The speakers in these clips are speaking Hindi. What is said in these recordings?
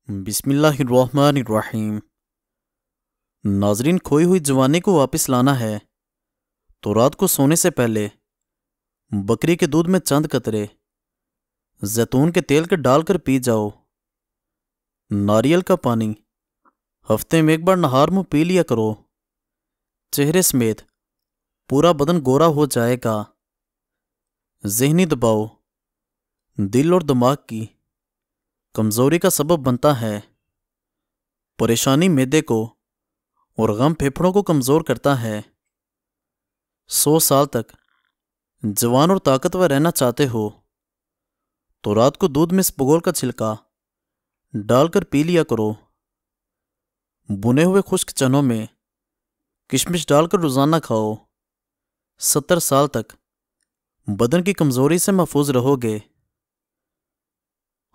बिस्मिल्लाहिर्रहमानिर्रहीम। नाजरीन, खोई हुई जवानी को वापस लाना है तो रात को सोने से पहले बकरी के दूध में चंद कतरे जैतून के तेल के डालकर पी जाओ। नारियल का पानी हफ्ते में एक बार नहार मुंह पी लिया करो। चेहरे समेत पूरा बदन गोरा हो जाएगा। जहनी दबाव दिल और दिमाग की कमजोरी का सबब बनता है। परेशानी मैदे को और गम फेफड़ों को कमजोर करता है। 100 साल तक जवान और ताकतवर रहना चाहते हो तो रात को दूध में इसबगोल का छिलका डालकर पी लिया करो। बुने हुए खुश्क चनों में किशमिश डालकर रोजाना खाओ। 70 साल तक बदन की कमजोरी से महफूज रहोगे।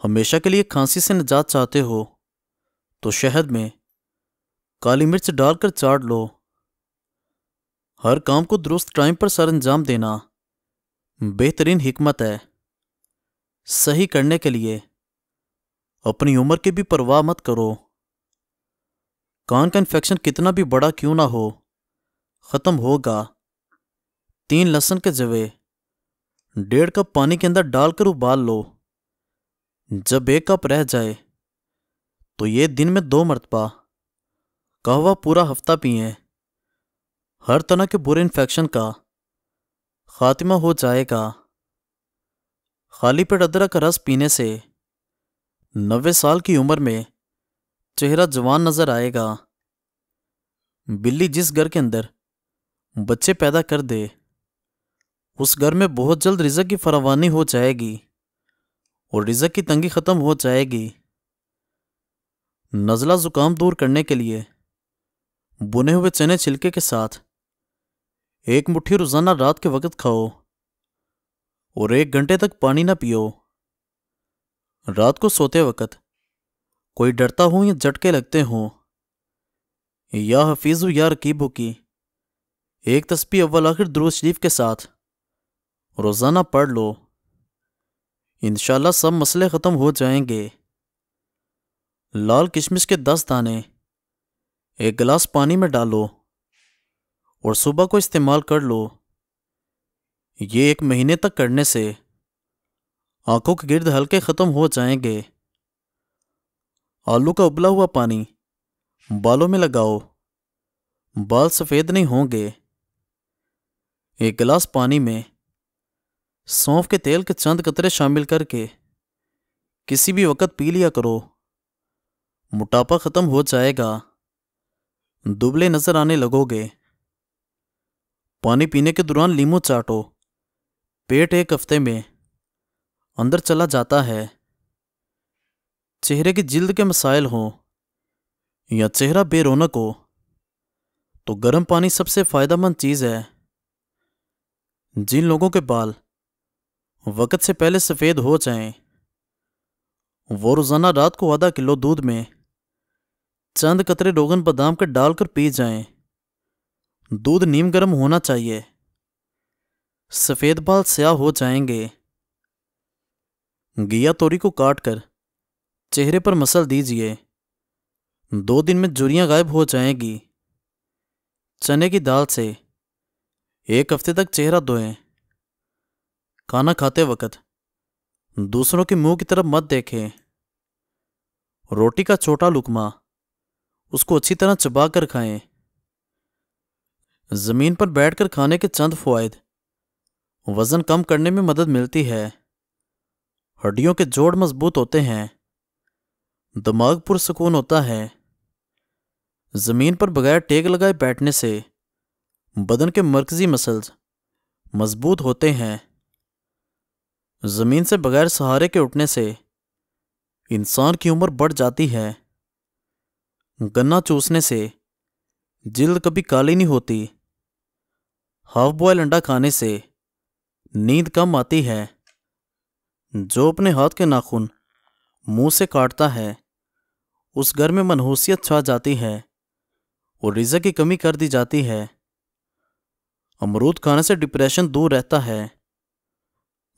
हमेशा के लिए खांसी से निजात चाहते हो तो शहद में काली मिर्च डालकर चाट लो। हर काम को दुरुस्त टाइम पर सर अंजाम देना बेहतरीन हिकमत है। सही करने के लिए अपनी उम्र की भी परवाह मत करो। कान का इन्फेक्शन कितना भी बड़ा क्यों ना हो, खत्म होगा। 3 लहसुन के जवे 1.5 कप पानी के अंदर डालकर उबाल लो। जब 1 कप रह जाए तो ये दिन में 2 मरतबा कहवा पूरा हफ्ता पिए। हर तरह के बुरे इन्फेक्शन का खात्मा हो जाएगा। खाली पेट अदरक का रस पीने से 90 साल की उम्र में चेहरा जवान नजर आएगा। बिल्ली जिस घर के अंदर बच्चे पैदा कर दे उस घर में बहुत जल्द रिज़्क की फरावानी हो जाएगी और रिज़्क की तंगी खत्म हो जाएगी। नज़ला जुकाम दूर करने के लिए बुने हुए चने छिलके के साथ 1 मुट्ठी रोजाना रात के वक्त खाओ और 1 घंटे तक पानी ना पियो। रात को सोते वक्त कोई डरता हो या झटके लगते हो, या हफीज़ु या रकीबू की एक तस्बीह अव्वल आखिर दुरूद शरीफ के साथ रोजाना पढ़ लो। इंशाल्लाह सब मसले ख़त्म हो जाएंगे। लाल किशमिश के 10 दाने 1 गिलास पानी में डालो और सुबह को इस्तेमाल कर लो। ये 1 महीने तक करने से आंखों के गिर्द हल्के ख़त्म हो जाएंगे। आलू का उबला हुआ पानी बालों में लगाओ, बाल सफ़ेद नहीं होंगे। 1 गिलास पानी में सौंफ के तेल के चंद कतरे शामिल करके किसी भी वक्त पी लिया करो। मोटापा ख़त्म हो जाएगा, दुबले नज़र आने लगोगे। पानी पीने के दौरान लीमू चाटो, पेट 1 हफ्ते में अंदर चला जाता है। चेहरे की जिल्द के मसाइल हों या चेहरा बेरौनक हो तो गर्म पानी सबसे फ़ायदेमंद चीज़ है। जिन लोगों के बाल वक्त से पहले सफ़ेद हो जाएं, वो रोज़ाना रात को आधा किलो दूध में चंद कतरे रोगन बादाम के डालकर पी जाएं। दूध नीम गर्म होना चाहिए, सफ़ेद बाल स्याह हो जाएंगे। घिया तोरी को काटकर चेहरे पर मसल दीजिए, 2 दिन में झुर्रियाँ गायब हो जाएंगी। चने की दाल से 1 हफ्ते तक चेहरा धोएं। खाना खाते वक्त दूसरों के मुंह की तरफ मत देखें। रोटी का छोटा लुकमा उसको अच्छी तरह चबा कर खाएं। ज़मीन पर बैठकर खाने के चंद फ़वाइद: वज़न कम करने में मदद मिलती है, हड्डियों के जोड़ मजबूत होते हैं, दिमाग पुरसकून होता है। ज़मीन पर बगैर टेक लगाए बैठने से बदन के मरकजी मसल्स मजबूत होते हैं। ज़मीन से बगैर सहारे के उठने से इंसान की उम्र बढ़ जाती है। गन्ना चूसने से जिल्द कभी काली नहीं होती। हाफ बॉयल अंडा खाने से नींद कम आती है। जो अपने हाथ के नाखून मुंह से काटता है उस घर में मनहूसियत छा जाती है और रिज़्क की कमी कर दी जाती है। अमरूद खाने से डिप्रेशन दूर रहता है।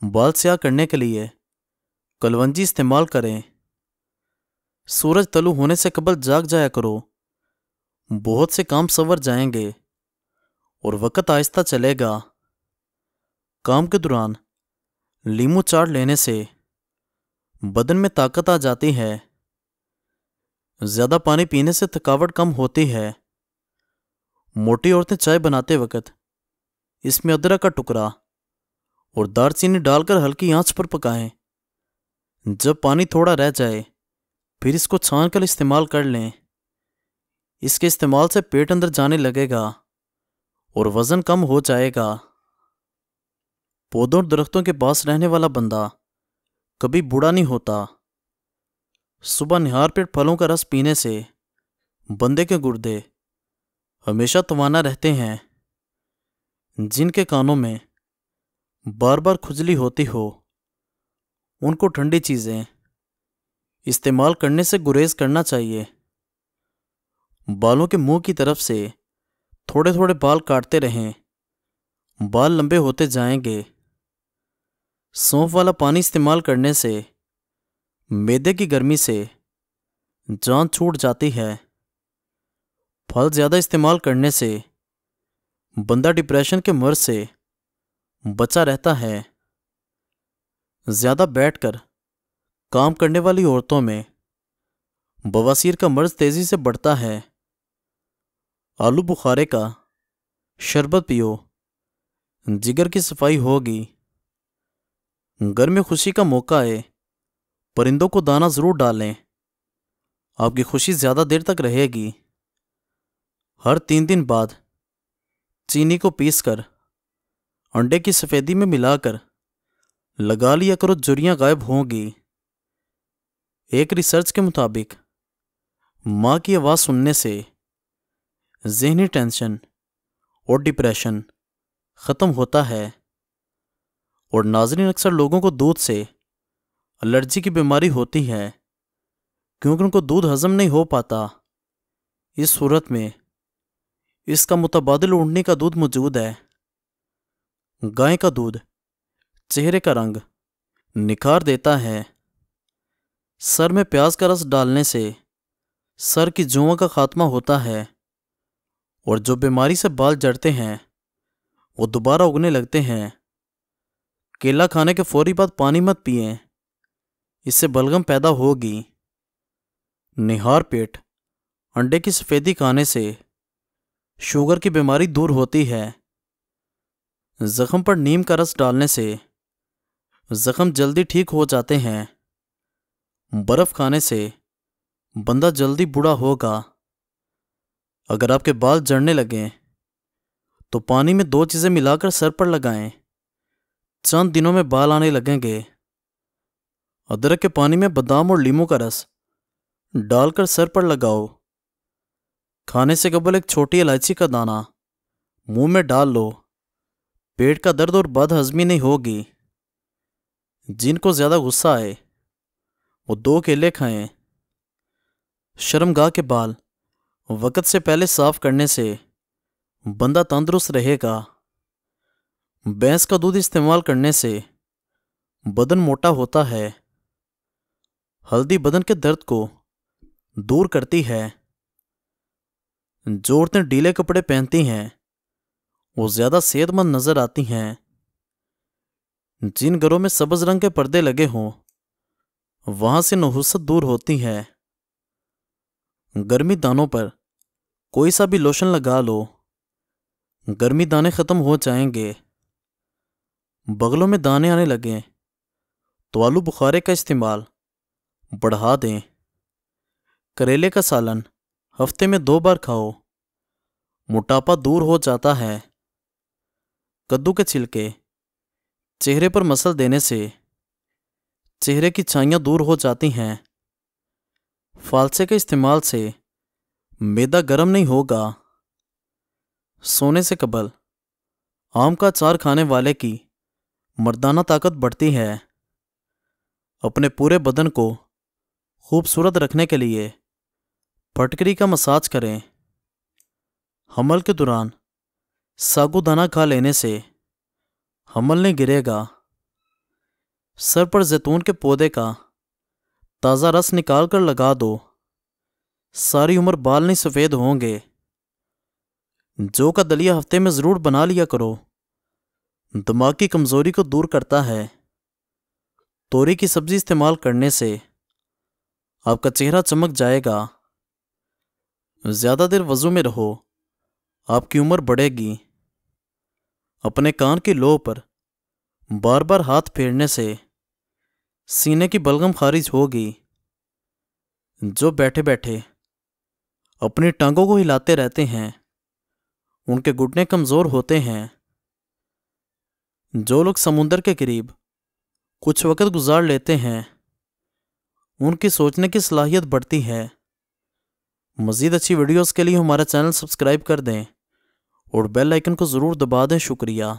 बाल स्याह करने के लिए कलवंजी इस्तेमाल करें। सूरज तलु होने से कबल जाग जाया करो। बहुत से काम संवर जाएंगे और वक्त आहिस्ता चलेगा। काम के दौरान लीमू चाट लेने से बदन में ताकत आ जाती है। ज्यादा पानी पीने से थकावट कम होती है। मोटी औरतें चाय बनाते वक्त इसमें अदरक का टुकड़ा और दालचीनी डालकर हल्की आंच पर पकाएं। जब पानी थोड़ा रह जाए फिर इसको छान कर इस्तेमाल कर लें। इसके इस्तेमाल से पेट अंदर जाने लगेगा और वजन कम हो जाएगा। पौधों और दरख्तों के पास रहने वाला बंदा कभी बूढ़ा नहीं होता। सुबह निहार पेट फलों का रस पीने से बंदे के गुर्दे हमेशा तवाना रहते हैं। जिनके कानों में बार बार खुजली होती हो उनको ठंडी चीज़ें इस्तेमाल करने से गुरेज करना चाहिए। बालों के मुंह की तरफ से थोड़े थोड़े बाल काटते रहें, बाल लंबे होते जाएंगे। सौंफ वाला पानी इस्तेमाल करने से मैदे की गर्मी से जान छूट जाती है। फल ज़्यादा इस्तेमाल करने से बंदा डिप्रेशन के मर्ज से बचा रहता है। ज़्यादा बैठकर काम करने वाली औरतों में बवासीर का मर्ज तेज़ी से बढ़ता है। आलू बुखारे का शरबत पियो, जिगर की सफाई होगी। घर में खुशी का मौका आए परिंदों को दाना ज़रूर डालें, आपकी खुशी ज़्यादा देर तक रहेगी। हर 3 दिन बाद चीनी को पीसकर अंडे की सफ़ेदी में मिलाकर लगा लिया करो, झुर्रियाँ गायब होंगी। एक रिसर्च के मुताबिक माँ की आवाज़ सुनने से ज़हनी टेंशन और डिप्रेशन ख़त्म होता है। और नाज़रीन, अक्सर लोगों को दूध से एलर्जी की बीमारी होती है क्योंकि उनको दूध हजम नहीं हो पाता। इस सूरत में इसका मुतबादिल ऊँटनी का दूध मौजूद है। गाय का दूध चेहरे का रंग निखार देता है। सर में प्याज का रस डालने से सर की जुओं का खात्मा होता है और जो बीमारी से बाल जड़ते हैं वो दोबारा उगने लगते हैं। केला खाने के फौरी बाद पानी मत पिएं, इससे बलगम पैदा होगी। निहार पेट अंडे की सफ़ेदी खाने से शुगर की बीमारी दूर होती है। ज़ख्म पर नीम का रस डालने से ज़ख्म जल्दी ठीक हो जाते हैं। बर्फ़ खाने से बंदा जल्दी बूढ़ा होगा। अगर आपके बाल झड़ने लगें तो पानी में 2 चीज़ें मिलाकर सर पर लगाएं, चंद दिनों में बाल आने लगेंगे। अदरक के पानी में बादाम और लीमू का रस डालकर सर पर लगाओ। खाने से कबल एक छोटी इलायची का दाना मुंह में डाल लो, पेट का दर्द और बदहजमी नहीं होगी। जिनको ज़्यादा गुस्सा आए वो 2 केले खाएं। शर्मगाह के बाल वक्त से पहले साफ करने से बंदा तंदुरुस्त रहेगा। भैंस का दूध इस्तेमाल करने से बदन मोटा होता है। हल्दी बदन के दर्द को दूर करती है। जो औरतें ढीले कपड़े पहनती हैं वो ज़्यादा सेहतमंद नजर आती हैं। जिन घरों में सब्ज रंग के पर्दे लगे हों वहां से नहुसत दूर होती है। गर्मी दानों पर कोई सा भी लोशन लगा लो, गर्मी दाने ख़त्म हो जाएंगे। बगलों में दाने आने लगें तो आलू बुखारे का इस्तेमाल बढ़ा दें। करेले का सालन हफ्ते में 2 बार खाओ, मोटापा दूर हो जाता है। कद्दू के छिलके चेहरे पर मसल देने से चेहरे की छाइयाँ दूर हो जाती हैं। फालसे के इस्तेमाल से मैदा गर्म नहीं होगा। सोने से कबल आम का अचार खाने वाले की मर्दाना ताकत बढ़ती है। अपने पूरे बदन को खूबसूरत रखने के लिए फटकरी का मसाज करें। हमल के दौरान साबूदाना खा लेने से हमल नहीं गिरेगा। सर पर जैतून के पौधे का ताज़ा रस निकाल कर लगा दो, सारी उम्र बाल नहीं सफ़ेद होंगे। जौ का दलिया हफ्ते में ज़रूर बना लिया करो, दिमाग की कमज़ोरी को दूर करता है। तोरी की सब्ज़ी इस्तेमाल करने से आपका चेहरा चमक जाएगा। ज़्यादा देर वज़ू में रहो, आपकी उम्र बढ़ेगी। अपने कान की लो पर बार बार हाथ फेरने से सीने की बलगम खारिज होगी। जो बैठे बैठे अपनी टांगों को हिलाते रहते हैं, उनके घुटने कमज़ोर होते हैं। जो लोग समुंदर के करीब कुछ वक्त गुजार लेते हैं, उनकी सोचने की सलाहियत बढ़ती है। मज़ीद अच्छी वीडियोस के लिए हमारा चैनल सब्सक्राइब कर दें और बेल आइकन को ज़रूर दबा दें। शुक्रिया।